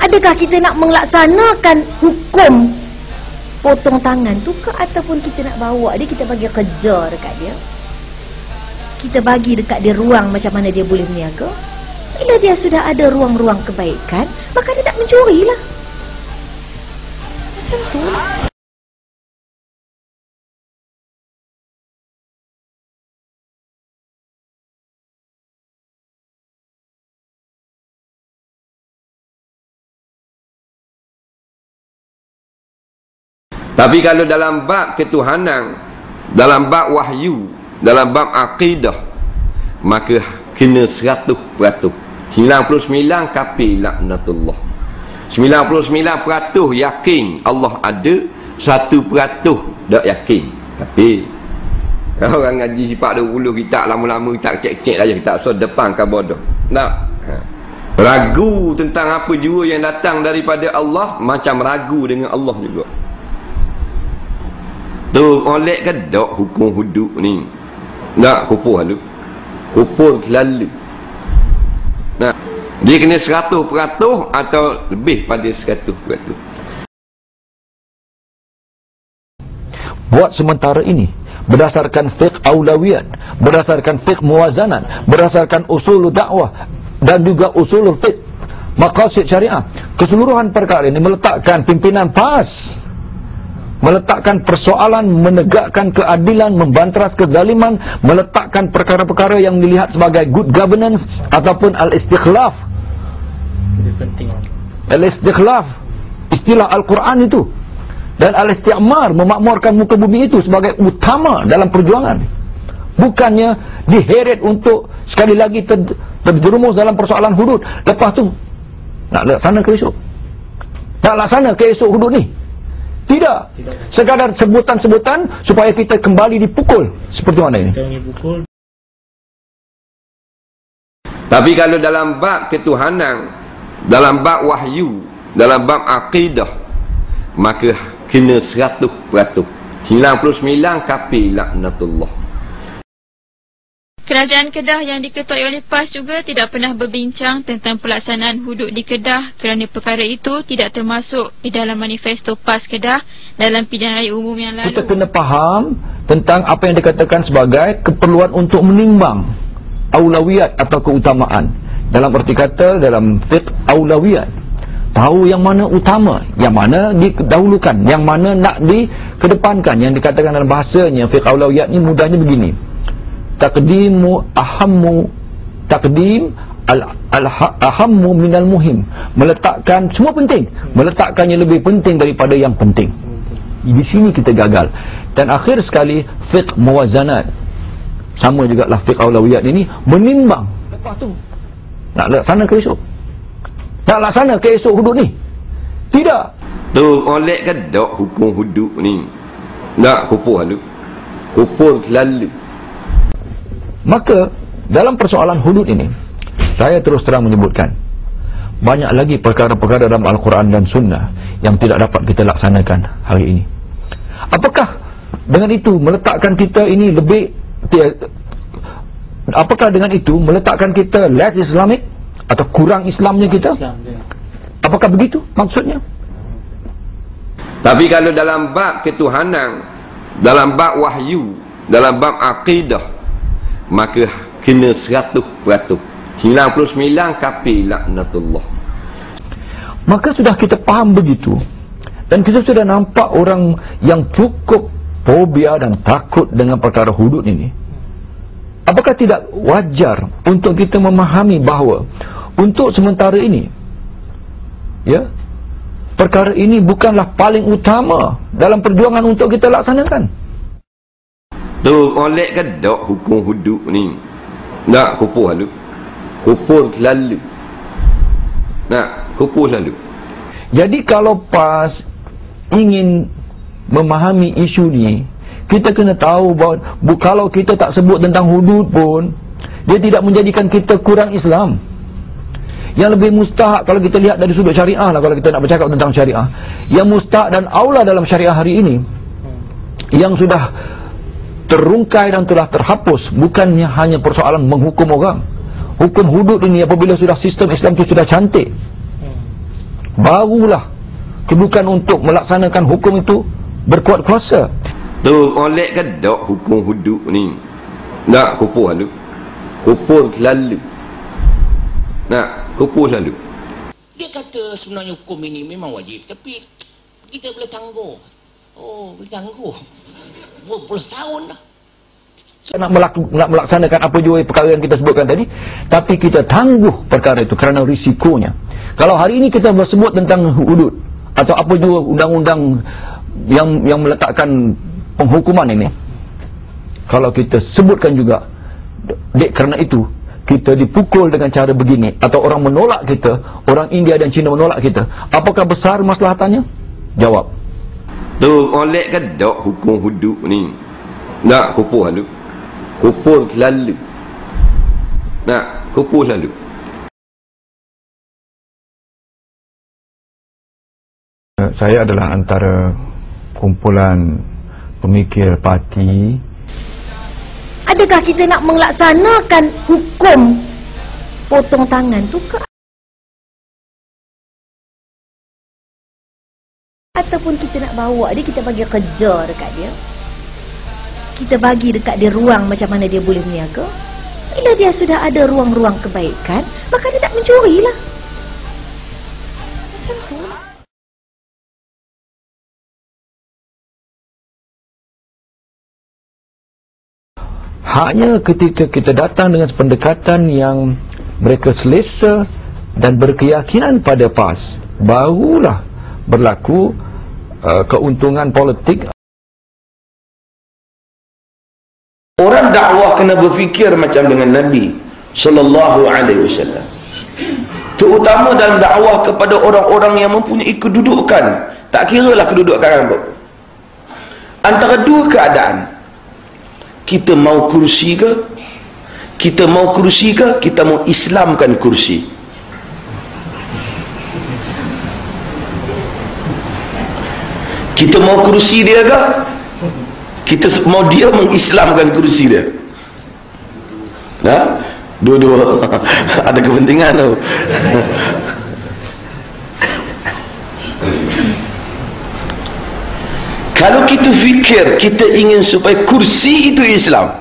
Adakah kita nak melaksanakan hukum potong tangan tu ke, ataupun kita nak bawa dia, kita bagi kerja dekat dia, kita bagi dekat dia ruang macam mana dia boleh berniaga. Bila dia sudah ada ruang-ruang kebaikan, maka dia tak mencuri lah. Macam tu lah. Tapi kalau dalam bab ketuhanan, dalam bab wahyu, dalam bab akidah, maka kena 100%. 99 kafir laknatullah. 99% yakin Allah ada, 1% tak yakin kafir. Kalau orang ngaji sifat 20 kitab lama-lama tak cek-cek aja, tak usah depan kan bodoh. Tak. Ragu tentang apa jua yang datang daripada Allah, macam ragu dengan Allah juga. Tu oleh ke dok hukum hudud ni. Tak kupuh lalu. Kupuh lalu. Nah, dia kena 100% atau lebih pada 100%. Buat sementara ini berdasarkan fiqh aulawiyat, berdasarkan fiqh muwazanan, berdasarkan usul dakwah dan juga usul fiqh maqasid syariah. Keseluruhan perkara ini meletakkan pimpinan PAS, meletakkan persoalan menegakkan keadilan, membanteras kezaliman, meletakkan perkara-perkara yang dilihat sebagai good governance ataupun al-istikhlaf. Al-istikhlaf, istilah Al-Quran itu. Dan al-isti'mar, memakmurkan muka bumi itu sebagai utama dalam perjuangan. Bukannya diheret untuk sekali lagi terjerumus dalam persoalan hudud. Lepas tu nak laksana ke esok? Nak laksana ke esok hudud ni? Tidak. Sekadar sebutan-sebutan supaya kita kembali dipukul. Seperti mana ini? Tapi kalau dalam bab ketuhanan, dalam bab wahyu, dalam bab akidah, maka kena 100%. 99 kafir laknatullah. Kerajaan Kedah yang diketuai oleh PAS juga tidak pernah berbincang tentang pelaksanaan hudud di Kedah kerana perkara itu tidak termasuk di dalam manifesto PAS Kedah dalam pilihan raya umum yang lalu. Kita kena faham tentang apa yang dikatakan sebagai keperluan untuk menimbang aulawiyat atau keutamaan. Dalam arti kata, dalam fiqh aulawiyat, tahu yang mana utama, yang mana didahulukan, yang mana nak dikedepankan. Yang dikatakan dalam bahasanya fiqh aulawiyat ni mudahnya begini: taqdimu ahammu, taqdim al-ahammu minal muhim, meletakkan semua penting, meletakkan yang lebih penting daripada yang penting. Di sini kita gagal. Dan akhir sekali fiqh muwazanat, sama jugalah fiqh aulawiyat ini, menimbang. Lepas tu nak laksana ke esok? Nak laksana ke esok hudud ni? Tidak. Tu oleh ke dok hukum hudud ni? Tak kupuh lalu. Kupuh lalu. Maka dalam persoalan hudud ini, saya terus terang menyebutkan banyak lagi perkara-perkara dalam Al-Quran dan Sunnah yang tidak dapat kita laksanakan hari ini. Apakah dengan itu meletakkan kita ini lebih, apakah dengan itu meletakkan kita less Islamic atau kurang Islamnya kita? Apakah begitu maksudnya? Tapi kalau dalam bab ketuhanan, dalam bab wahyu, dalam bab akidah, maka kena 100%. 99 kafir laknatullah. Maka sudah kita faham begitu, dan kita sudah nampak orang yang cukup fobia dan takut dengan perkara hudud ini. Apakah tidak wajar untuk kita memahami bahawa untuk sementara ini, ya, perkara ini bukanlah paling utama dalam perjuangan untuk kita laksanakan? Tu oleh ke dok hukum hudud ni? Tak kupuh lalu. Kupuh lalu. Nak kupuh lalu. Jadi kalau PAS ingin memahami isu ni, kita kena tahu bahawa kalau kita tak sebut tentang hudud pun, dia tidak menjadikan kita kurang Islam. Yang lebih mustahak kalau kita lihat dari sudut syariah lah, kalau kita nak bercakap tentang syariah, yang mustahak dan aula dalam syariah hari ini, yang sudah terungkai dan telah terhapus, bukannya hanya persoalan menghukum orang. Hukum hudud ini apabila sudah sistem Islam itu sudah cantik, barulah kedudukan untuk melaksanakan hukum itu berkuat kuasa. Tu oleh ke dok hukum hudud ni. Nak kupuh lalu. Kupuh lalu. Nak kupuh lalu. Dia kata sebenarnya hukum ini memang wajib, tapi kita boleh tangguh. Oh, boleh tangguh. Berpuluh tahun dah. Nak melaksanakan apa jua perkara yang kita sebutkan tadi, tapi kita tangguh perkara itu kerana risikonya. Kalau hari ini kita bersebut tentang hudud atau apa jua undang-undang yang meletakkan penghukuman ini, kalau kita sebutkan juga, kerana itu kita dipukul dengan cara begini, atau orang menolak kita, orang India dan China menolak kita, apakah besar maslahatannya? Jawab. Tu oleh ke dok hukum hudud ni. Nak kupuh lalu. Kupuh lalu. Nak kupuh lalu. Saya adalah antara kumpulan pemikir parti. Adakah kita nak melaksanakan hukum potong tangan tu ke? Ataupun kita nak bawa dia, kita bagi kerja dekat dia, kita bagi dekat dia ruang macam mana dia boleh berniaga. Bila dia sudah ada ruang-ruang kebaikan, maka dia tak mencuri lah. Macam tu lah. Hanya ketika kita datang dengan pendekatan yang mereka selesa dan berkeyakinan pada PAS, barulah berlaku keuntungan politik. Orang dakwah kena berfikir macam dengan Nabi sallallahu alaihi wasallam. Terutama dalam dakwah kepada orang-orang yang mempunyai kedudukan, tak kiralah kedudukan apa. Antara dua keadaan, kita mau kursi ke? Kita mau kursi ke? Kita mau Islamkan kursi. Kita mau kursi dia ke? Kita mau dia mengislamkan kursi dia. Nah, dua-dua ada kepentingan tu. Kalau kita fikir kita ingin supaya kursi itu Islam,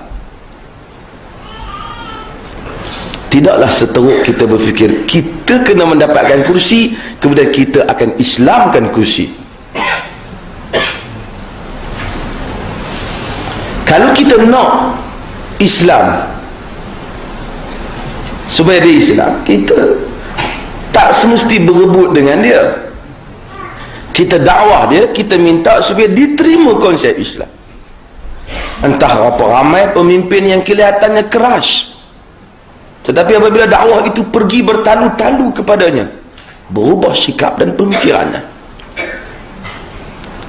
tidaklah seteruk kita berfikir kita kena mendapatkan kursi, kemudian kita akan Islamkan kursi. Kalau kita nak Islam supaya dia Islam, kita tak semesti berebut dengan dia. Kita dakwah dia, kita minta supaya diterima konsep Islam. Entah apa ramai pemimpin yang kelihatannya keras, tetapi apabila dakwah itu pergi bertalu-talu kepadanya, berubah sikap dan pemikirannya.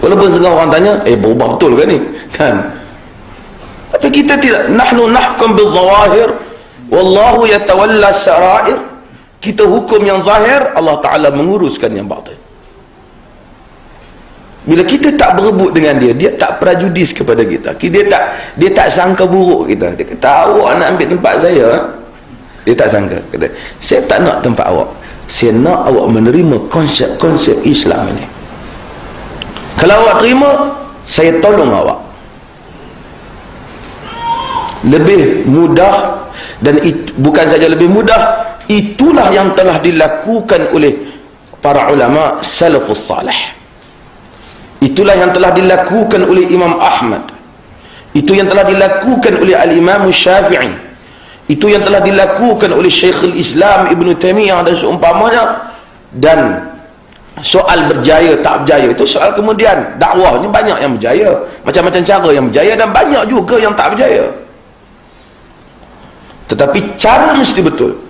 Walaupun setengah orang tanya, berubah betul ke ni? Kan? Tapi kita tidak. Nahnu nahkum bil zawahir wallahu yatawalla sarair. Kita hukum yang zahir, Allah Ta'ala menguruskan yang batin. Bila kita tak berebut dengan dia, dia tak prejudis kepada kita. Dia tak sangka buruk kita. Dia kata, awak nak ambil tempat saya. Dia tak sangka. Kata, saya tak nak tempat awak. Saya nak awak menerima konsep-konsep Islam ini. Kalau awak terima, saya tolong awak. Lebih mudah, dan bukan saja lebih mudah, itulah yang telah dilakukan oleh para ulama salafus salih. Itulah yang telah dilakukan oleh Imam Ahmad. Itu yang telah dilakukan oleh Al-Imam Syafi'i. Itu yang telah dilakukan oleh Syekhul Islam Ibn Taimiyah dan seumpamanya. Dan soal berjaya tak berjaya itu soal kemudian. Dakwah ni banyak yang berjaya, macam-macam cara yang berjaya, dan banyak juga yang tak berjaya. Tetapi cara mesti betul.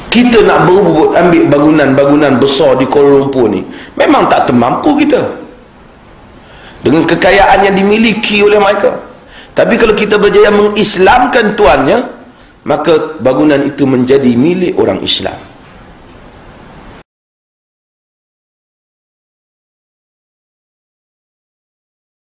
Kita nak berebut ambil bangunan-bangunan besar di Kuala Lumpur ni, memang tak termampu kita dengan kekayaan yang dimiliki oleh mereka. Tapi kalau kita berjaya mengislamkan tuannya, maka bangunan itu menjadi milik orang Islam.